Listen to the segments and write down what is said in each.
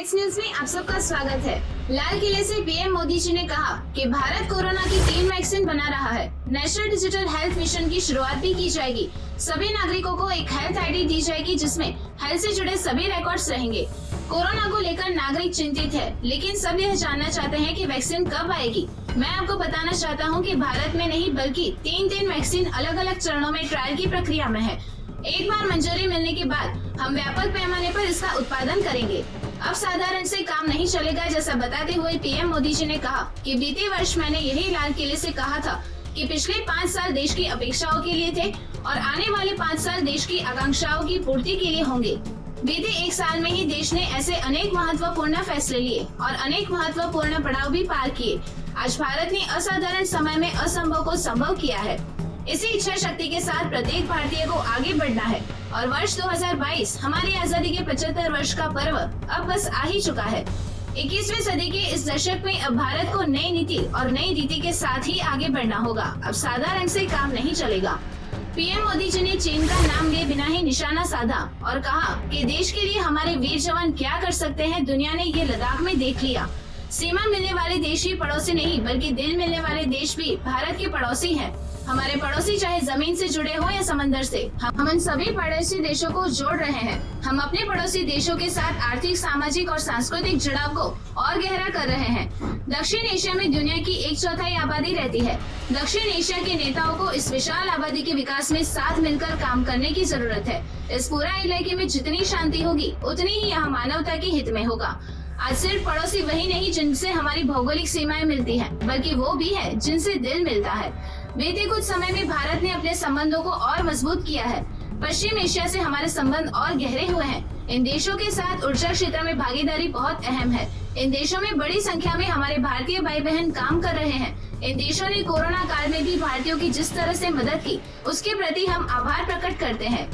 Next news में आप सबका स्वागत है। लाल किले से पीएम मोदी जी ने कहा कि भारत कोरोना की 3 वैक्सीन बना रहा है। नेशनल डिजिटल हेल्थ मिशन की शुरुआत भी की जाएगी। सभी नागरिकों को एक हेल्थ आईडी दी जाएगी जिसमें हेल्थ से जुड़े सभी रिकॉर्ड्स रहेंगे। कोरोना को लेकर नागरिक चिंतित है, लेकिन सब यह जानना चाहते हैं कि वैक्सीन कब आएगी। मैं आपको बताना चाहता हूं कि भारत में नहीं बल्कि 3 वैक्सीन अलग अलग चरणों में ट्रायल की प्रक्रिया में है। एक बार मंजूरी मिलने के बाद हम व्यापक पैमाने पर इसका उत्पादन करेंगे। अब साधारण से काम नहीं चलेगा, जैसा बताते हुए पीएम मोदी जी ने कहा कि बीते वर्ष मैंने यही लाल किले से कहा था कि पिछले 5 साल देश की अपेक्षाओं के लिए थे और आने वाले 5 साल देश की आकांक्षाओं की पूर्ति के लिए होंगे। बीते 1 साल में ही देश ने ऐसे अनेक महत्वपूर्ण फैसले लिए और अनेक महत्वपूर्ण पड़ाव भी पार किए। आज भारत ने असाधारण समय में असंभव को संभव किया है। इसी इच्छा शक्ति के साथ प्रत्येक भारतीय को आगे बढ़ना है और वर्ष 2022 हमारी आजादी के 75 वर्ष का पर्व अब बस आ ही चुका है। 21वीं सदी के इस दशक में अब भारत को नई नीति और नई रीति के साथ ही आगे बढ़ना होगा। अब साधारण से काम नहीं चलेगा। पीएम मोदी जी ने चीन का नाम लिए बिना ही निशाना साधा और कहा कि देश के लिए हमारे वीर जवान क्या कर सकते हैं, दुनिया ने ये लद्दाख में देख लिया। सीमा मिलने वाले देश ही पड़ोसी नहीं बल्कि दिल मिलने वाले देश भी भारत के पड़ोसी हैं। हमारे पड़ोसी चाहे जमीन से जुड़े हो या समंदर से, हम इन सभी पड़ोसी देशों को जोड़ रहे हैं। हम अपने पड़ोसी देशों के साथ आर्थिक, सामाजिक और सांस्कृतिक जुड़ाव को और गहरा कर रहे हैं। दक्षिण एशिया में दुनिया की 1/4 आबादी रहती है। दक्षिण एशिया के नेताओं को इस विशाल आबादी के विकास में साथ मिलकर काम करने की जरूरत है। इस पूरा इलाके में जितनी शांति होगी उतनी ही यहाँ मानवता के हित में होगा। आज सिर्फ पड़ोसी वही नहीं जिनसे हमारी भौगोलिक सीमाएं मिलती हैं, बल्कि वो भी है जिनसे दिल मिलता है। बीते कुछ समय में भारत ने अपने संबंधों को और मजबूत किया है। पश्चिम एशिया से हमारे संबंध और गहरे हुए हैं। इन देशों के साथ ऊर्जा क्षेत्र में भागीदारी बहुत अहम है। इन देशों में बड़ी संख्या में हमारे भारतीय भाई बहन काम कर रहे हैं। इन देशों ने कोरोना काल में भी भारतीयों की जिस तरह से मदद की, उसके प्रति हम आभार प्रकट करते हैं।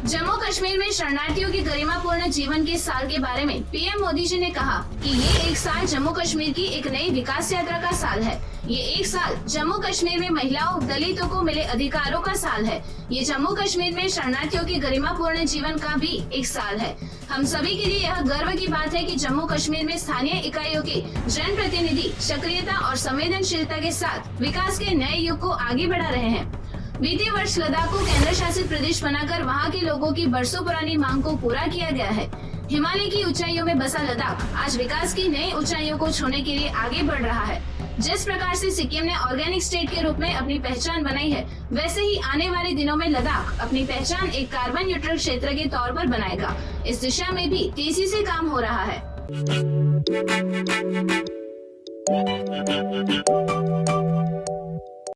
जम्मू कश्मीर में शरणार्थियों के गरिमापूर्ण जीवन के साल के बारे में पीएम मोदी जी ने कहा कि ये 1 साल जम्मू कश्मीर की एक नई विकास यात्रा का साल है। ये 1 साल जम्मू कश्मीर में महिलाओं, दलितों को मिले अधिकारों का साल है। ये जम्मू कश्मीर में शरणार्थियों के गरिमापूर्ण जीवन का भी एक साल है। हम सभी के लिए यह गर्व की बात है कि जम्मू कश्मीर में स्थानीय इकाइयों के जनप्रतिनिधि सक्रियता और संवेदनशीलता के साथ विकास के नए युग को आगे बढ़ा रहे हैं। बीते वर्ष लद्दाख को केंद्र शासित प्रदेश बनाकर वहां के लोगों की बरसों पुरानी मांग को पूरा किया गया है। हिमालय की ऊंचाइयों में बसा लद्दाख आज विकास की नई ऊंचाइयों को छूने के लिए आगे बढ़ रहा है। जिस प्रकार से सिक्किम ने ऑर्गेनिक स्टेट के रूप में अपनी पहचान बनाई है, वैसे ही आने वाले दिनों में लद्दाख अपनी पहचान एक कार्बन न्यूट्रल क्षेत्र के तौर पर बनाएगा। इस दिशा में भी तेजी से काम हो रहा है।